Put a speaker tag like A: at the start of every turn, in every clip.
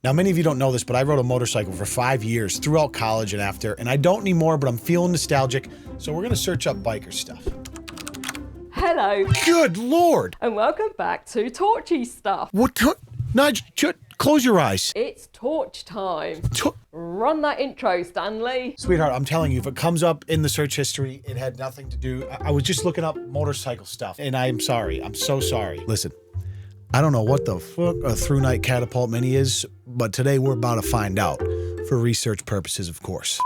A: Now, many of you don't know this, but I rode a motorcycle for 5 years throughout college and after, and I don't anymore, but I'm feeling nostalgic, so we're gonna search up biker stuff.
B: Hello.
A: Good Lord!
B: And welcome back to Torchy Stuff.
A: What? Nigel, close your eyes.
B: It's torch time. Run that intro, Stanley.
A: Sweetheart, I'm telling you, if it comes up in the search history, it had nothing to do. I was just looking up motorcycle stuff, and I'm sorry. I'm so sorry. Listen, I don't know what the fuck a through-night catapult mini is, but today we're about to find out, for research purposes, of course.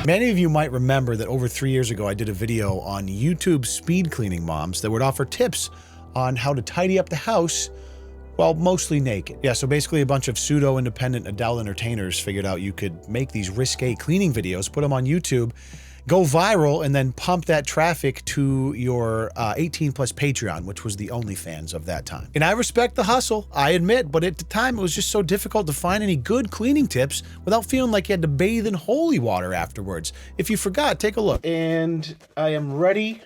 A: Many of you might remember that over 3 years ago, I did a video on YouTube speed cleaning moms that would offer tips on how to tidy up the house while mostly naked. Yeah, so basically a bunch of pseudo-independent adult entertainers figured out you could make these risque cleaning videos, put them on YouTube, go viral, and then pump that traffic to your 18 plus Patreon, which was the OnlyFans of that time. And I respect the hustle, I admit, but at the time it was just so difficult to find any good cleaning tips without feeling like you had to bathe in holy water afterwards. If you forgot, take a look. And I am ready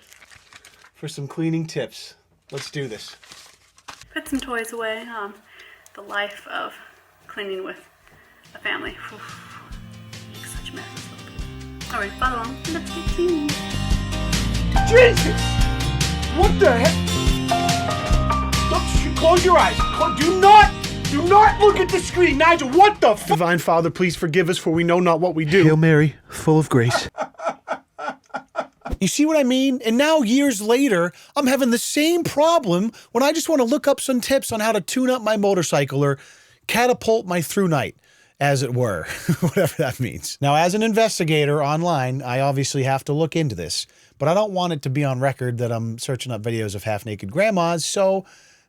A: for some cleaning tips. Let's do this.
C: Put some toys away. The life of cleaning with a family. Makes such messes. Alright, follow on. Let's get cleaning.
A: Jesus! What the heck? Don't close your eyes. Do not look at the screen, Nigel. What the f— Divine Father, please forgive us, for we know not what we do. Hail Mary, full of grace. You see what I mean? And now, years later, I'm having the same problem when I just want to look up some tips on how to tune up my motorcycle or catapult my through night, as it were, whatever that means. Now, as an investigator online, I obviously have to look into this, but I don't want it to be on record that I'm searching up videos of half-naked grandmas, so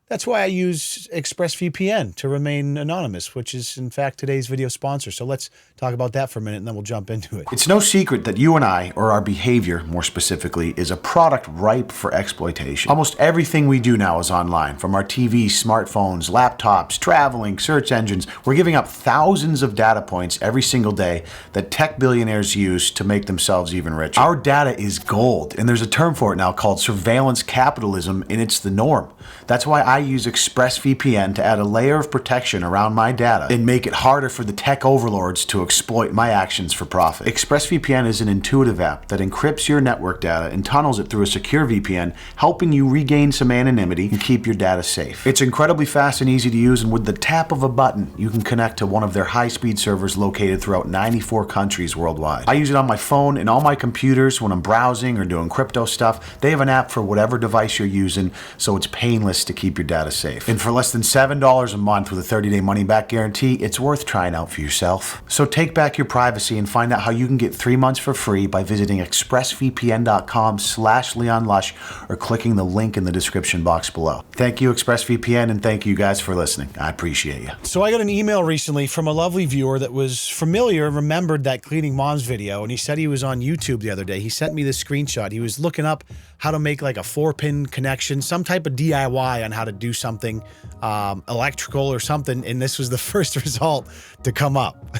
A: that's why I use ExpressVPN to remain anonymous, which is, in fact, today's video sponsor. So let's talk about that for a minute, and then we'll jump into it. It's no secret that you and I, or our behavior more specifically, is a product ripe for exploitation. Almost everything we do now is online, from our TVs, smartphones, laptops, traveling, search engines. We're giving up thousands of data points every single day that tech billionaires use to make themselves even richer. Our data is gold, and there's a term for it now called surveillance capitalism, and it's the norm. That's why I use ExpressVPN to add a layer of protection around my data and make it harder for the tech overlords to exploit my actions for profit. ExpressVPN is an intuitive app that encrypts your network data and tunnels it through a secure VPN, helping you regain some anonymity and keep your data safe. It's incredibly fast and easy to use, and with the tap of a button, you can connect to one of their high-speed servers located throughout 94 countries worldwide. I use it on my phone and all my computers when I'm browsing or doing crypto stuff. They have an app for whatever device you're using, so it's painless to keep your data safe. And for less than $7 a month with a 30-day money-back guarantee, it's worth trying out for yourself. So take back your privacy and find out how you can get 3 months for free by visiting expressvpn.com/LeonLush or clicking the link in the description box below. Thank you, ExpressVPN, and thank you guys for listening. I appreciate you. So I got an email recently from a lovely viewer that was familiar, remembered that Cleaning Moms video, and he said he was on YouTube the other day. He sent me this screenshot. He was looking up how to make like a 4-pin connection, some type of DIY on how to do something electrical or something, and this was the first result to come up.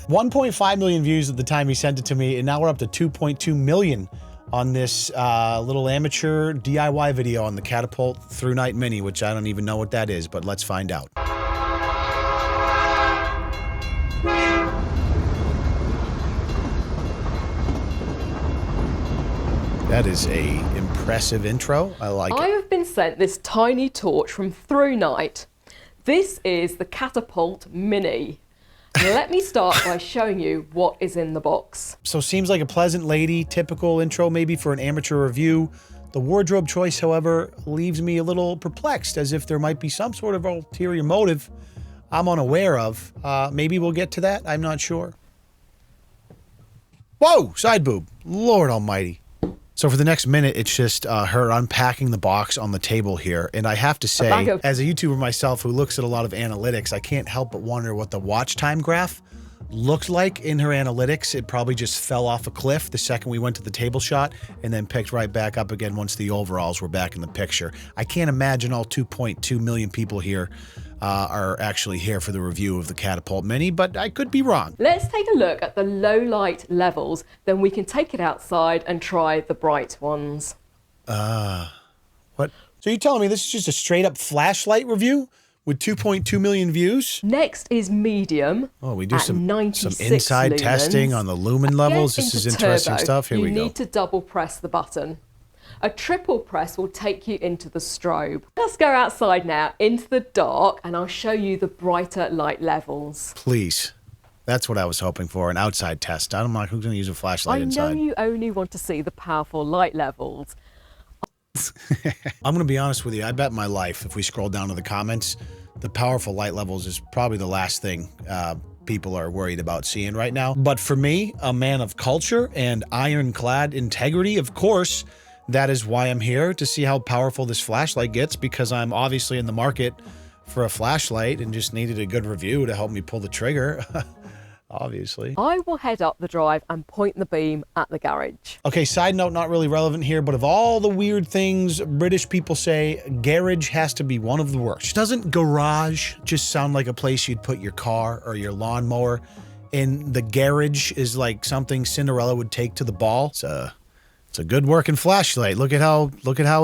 A: 1.5 million views at the time he sent it to me, and now we're up to 2.2 million on this little amateur DIY video on the Catapult Through Night Mini, which I don't even know what that is, but let's find out. That is a impressive intro. I like it.
B: I have been sent this tiny torch from Through Night. This is the Catapult Mini. Let me start by showing you what is in the box.
A: So seems like a pleasant lady, typical intro maybe for an amateur review. The wardrobe choice, however, leaves me a little perplexed, as if there might be some sort of ulterior motive I'm unaware of. Maybe we'll get to that, I'm not sure. Whoa, side boob, Lord almighty. So for the next minute, it's just her unpacking the box on the table here. And I have to say, as a YouTuber myself who looks at a lot of analytics, I can't help but wonder what the watch time graph looked like in her analytics. It probably just fell off a cliff the second we went to the table shot and then picked right back up again once the overalls were back in the picture. I can't imagine all 2.2 million people here are actually here for the review of the Catapult Mini, but I could be wrong.
B: Let's take a look at the low light levels, then we can take it outside and try the bright ones.
A: What? So you're telling me this is just a straight up flashlight review? with 2.2 million views.
B: Next is medium.
A: Oh, we do some
B: 96
A: inside
B: lumens.
A: testing on the lumen levels.
B: Get
A: This is
B: into
A: interesting
B: turbo.
A: stuff. Here we go.
B: You need to double press the button. A triple press will take you into the strobe. Let's go outside now into the dark and I'll show you the brighter light levels.
A: Please. That's what I was hoping for, an outside test. I'm like, who's going to use a flashlight inside?
B: I know you only want to see the powerful light levels.
A: I'm going to be honest with you. I bet my life, if we scroll down to the comments, the powerful light levels is probably the last thing people are worried about seeing right now. But for me, a man of culture and ironclad integrity, of course, that is why I'm here, to see how powerful this flashlight gets, because I'm obviously in the market for a flashlight and just needed a good review to help me pull the trigger. Obviously.
B: I will head up the drive and point the beam at the garage.
A: Okay, side note, not really relevant here, but of all the weird things British people say, garage has to be one of the worst. Doesn't garage just sound like a place you'd put your car or your lawnmower? And the garage is like something Cinderella would take to the ball? It's a good working flashlight. Look at how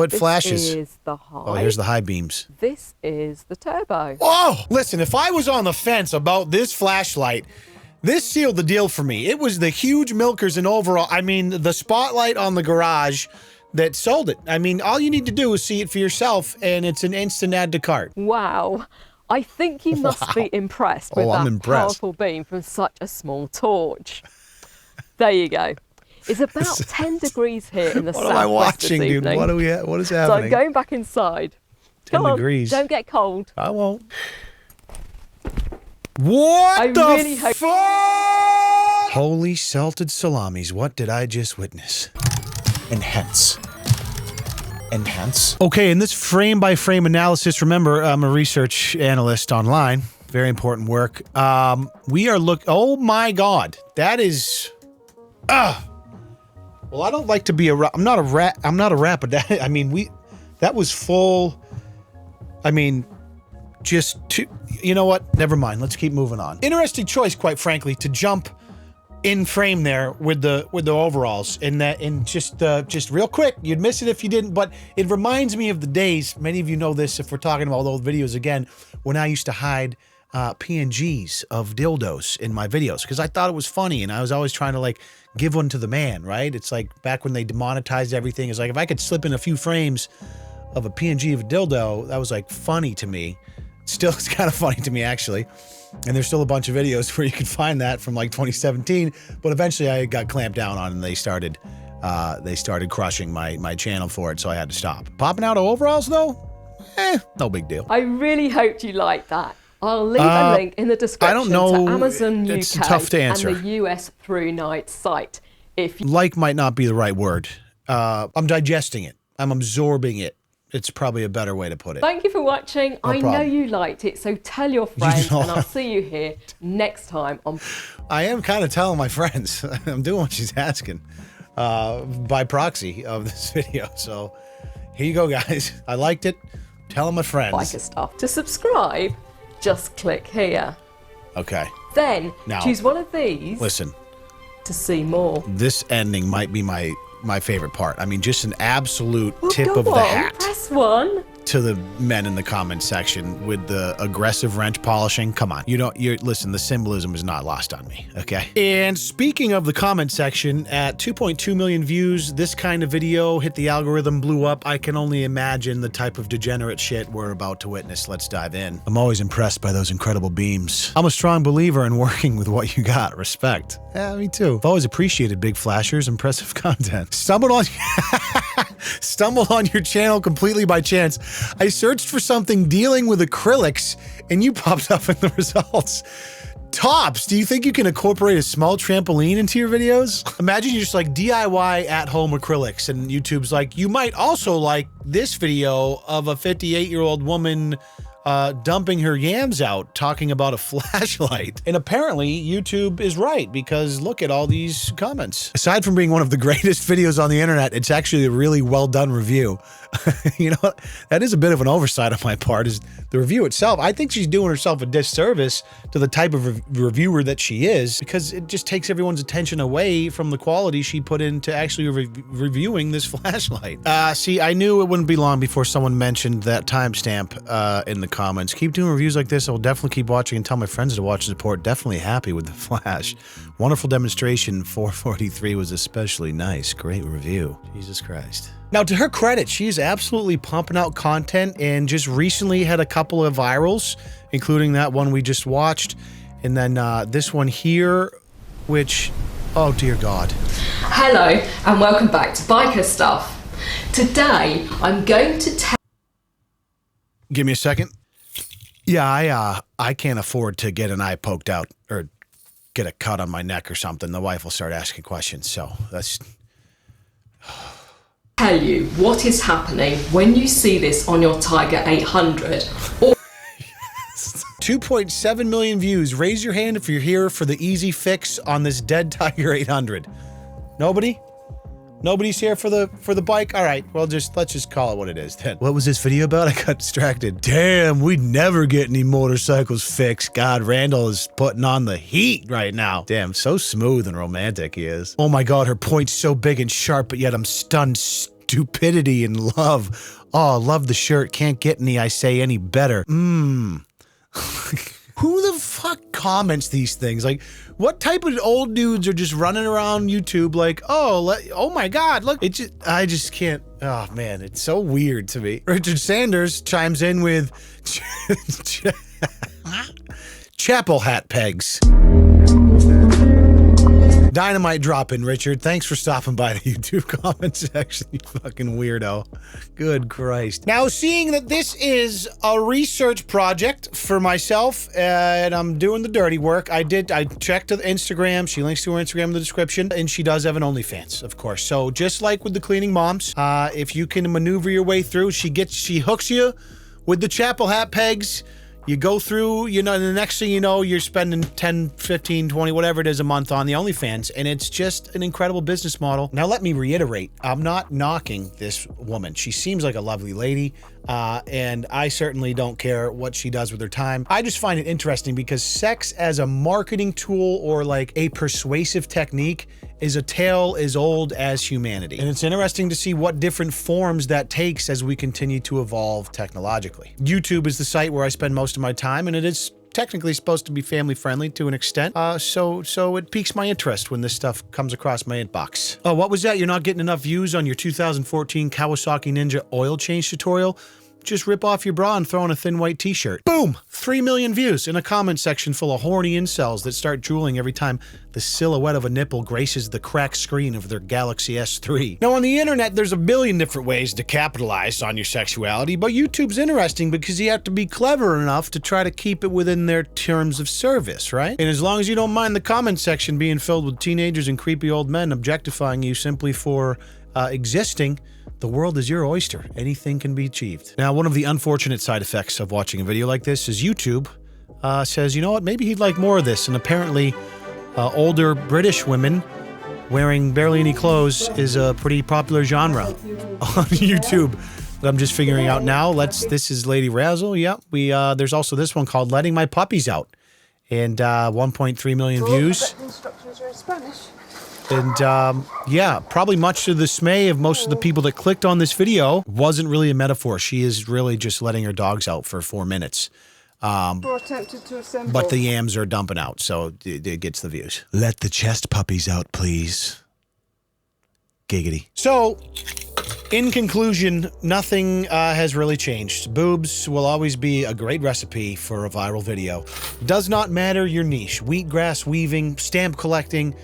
A: it flashes.
B: This is the high.
A: Oh, here's the high beams.
B: This is the turbo.
A: Oh, listen, if I was on the fence about this flashlight, this sealed the deal for me. It was the huge milkers and overall, I mean, the spotlight on the garage that sold it. I mean, all you need to do is see it for yourself, and it's an instant add to cart.
B: Wow. I think you must be impressed with that powerful beam from such a small torch. There you go. It's about 10 degrees here in the southwest.
A: What am I watching,
B: this
A: dude?
B: evening.
A: What is happening?
B: So I'm going back inside.
A: 10
B: Come
A: degrees.
B: On, don't get cold.
A: I won't. What the
B: really
A: fuck? Holy salted salamis, what did I just witness? Enhance. Okay, in this frame-by-frame analysis, remember, I'm a research analyst online. Very important work. We are oh my God, that is... Well, I don't like to be I'm not a rat, but that, I mean, that was full, I mean, you know what? Never mind. Let's keep moving on. Interesting choice, quite frankly, to jump in frame there with the overalls. And just real quick, you'd miss it if you didn't, but it reminds me of the days, many of you know this if we're talking about old videos again, when I used to hide PNGs of dildos in my videos because I thought it was funny and I was always trying to like give one to the man, right? It's like back when they demonetized everything. It's like if I could slip in a few frames of a PNG of a dildo, that was like funny to me. Still, it's kind of funny to me actually. And there's still a bunch of videos where you can find that from like 2017, but eventually I got clamped down on and they started crushing my channel for it, so I had to stop. Popping out of overalls though? No big deal.
B: I really hoped you liked that. I'll leave a link in the description
A: I don't know.
B: to Amazon UK
A: it's tough to answer.
B: and the US Through Night site. If
A: like might not be the right word. I'm digesting it. I'm absorbing it. It's probably a better way to put it.
B: Thank you for watching. I know you liked it, so tell your friends, and I'll see you here next time on...
A: I am kind of telling my friends. I'm doing what she's asking by proxy of this video. So here you go, guys. I liked it. Telling my friends.
B: Biker stuff. To subscribe, just click here.
A: Okay.
B: Then
A: now,
B: choose one of these.
A: Listen.
B: To see more.
A: This ending might be my favorite part. I mean, just an absolute tip of the hat.
B: Press 1.
A: To the men in the comments section with the aggressive wrench polishing. Come on. Listen, the symbolism is not lost on me, okay? And speaking of the comment section, at 2.2 million views, this kind of video hit the algorithm, blew up. I can only imagine the type of degenerate shit we're about to witness. Let's dive in. I'm always impressed by those incredible beams. I'm a strong believer in working with what you got. Respect. Yeah, me too. I've always appreciated big flashers, impressive content. Stumbled on your channel completely by chance. I searched for something dealing with acrylics and you popped up in the results. Tops, do you think you can incorporate a small trampoline into your videos? Imagine you're just like DIY at-home acrylics and YouTube's like, you might also like this video of a 58-year-old woman dumping her yams out talking about a flashlight. And apparently YouTube is right because look at all these comments. Aside from being one of the greatest videos on the internet, it's actually a really well done review. You know, that is a bit of an oversight on my part, is the review itself. I think she's doing herself a disservice to the type of reviewer that she is because it just takes everyone's attention away from the quality she put into actually reviewing this flashlight. See, I knew it wouldn't be long before someone mentioned that timestamp in the comments. Keep doing reviews like this. I'll definitely keep watching and tell my friends to watch and support. Definitely happy with the Flash. Wonderful demonstration. 443 was especially nice. Great review. Jesus Christ. Now, to her credit, she is absolutely pumping out content and just recently had a couple of virals, including that one we just watched. And then this one here, which, oh dear God.
B: Hello, and welcome back to Biker Stuff. Today, I'm going to tell...
A: Give me a second. Yeah, I can't afford to get an eye poked out or get a cut on my neck or something. The wife will start asking questions, so that's...
B: Tell you what is happening when you see this on your Tiger 800. Or
A: 2.7 million views. Raise your hand if you're here for the easy fix on this dead Tiger 800. Nobody? Nobody's here for the bike? All right, well, let's just call it what it is then. What was this video about? I got distracted. Damn, we'd never get any motorcycles fixed. God, Randall is putting on the heat right now. Damn, so smooth and romantic he is. Oh my God, her point's so big and sharp, but yet I'm stunned. Stupidity and love. Oh, love the shirt. Can't get any, I say, any better. Who the fuck comments these things? Like, what type of old dudes are just running around YouTube like, oh my God, look, I just can't, oh man, it's so weird to me. Richard Sanders chimes in with chapel hat pegs. Dynamite dropping, Richard. Thanks for stopping by the YouTube comment section, you fucking weirdo. Good Christ. Now, seeing that this is a research project for myself, and I'm doing the dirty work, I checked the Instagram. She links to her Instagram in the description, and she does have an OnlyFans, of course. So just like with the cleaning moms, if you can maneuver your way through, she hooks you with the chapel hat pegs. You go through, you know, the next thing you know, you're spending 10, 15, 20, whatever it is a month on the OnlyFans, and it's just an incredible business model. Now, let me reiterate, I'm not knocking this woman. She seems like a lovely lady, and I certainly don't care what she does with her time. I just find it interesting because sex as a marketing tool or like a persuasive technique is a tale as old as humanity. And it's interesting to see what different forms that takes as we continue to evolve technologically. YouTube is the site where I spend most of my time, and it is technically supposed to be family friendly to an extent. So it piques my interest when this stuff comes across my inbox. Oh, what was that? You're not getting enough views on your 2014 Kawasaki Ninja oil change tutorial? Just rip off your bra and throw on a thin white t-shirt. Boom! 3 million views in a comment section full of horny incels that start drooling every time the silhouette of a nipple graces the cracked screen of their Galaxy S3. Now, on the internet, there's a billion different ways to capitalize on your sexuality, but YouTube's interesting because you have to be clever enough to try to keep it within their terms of service, right? And as long as you don't mind the comment section being filled with teenagers and creepy old men objectifying you simply for existing, the world is your oyster. Anything can be achieved. Now, one of the unfortunate side effects of watching a video like this is YouTube says, you know what, maybe he'd like more of this. And apparently, older British women wearing barely any clothes is a pretty popular genre on YouTube that I'm just figuring out now. This is Lady Razzle. Yeah, there's also this one called Letting My Puppies Out. And 1.3 million views.
D: The instructions are in Spanish.
A: And yeah, probably much to the dismay of most of the people that clicked on this video, wasn't really a metaphor. She is really just letting her dogs out for 4 minutes.
D: Attempted to assemble.
A: But the yams are dumping out, so it gets the views. Let the chest puppies out, please. Giggity. So, in conclusion, nothing has really changed. Boobs will always be a great recipe for a viral video. Does not matter your niche. Wheatgrass weaving, stamp collecting,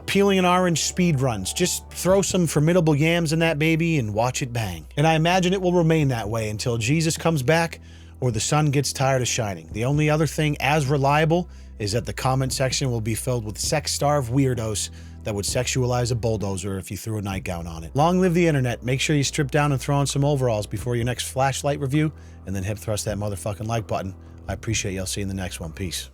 A: peeling an orange speed runs. Just throw some formidable yams in that baby and watch it bang. And I imagine it will remain that way until Jesus comes back or the sun gets tired of shining. The only other thing as reliable is that the comment section will be filled with sex-starved weirdos that would sexualize a bulldozer if you threw a nightgown on it. Long live the internet. Make sure you strip down and throw on some overalls before your next flashlight review, and then hip thrust that motherfucking like button. I appreciate you. I'll see you in the next one. Peace.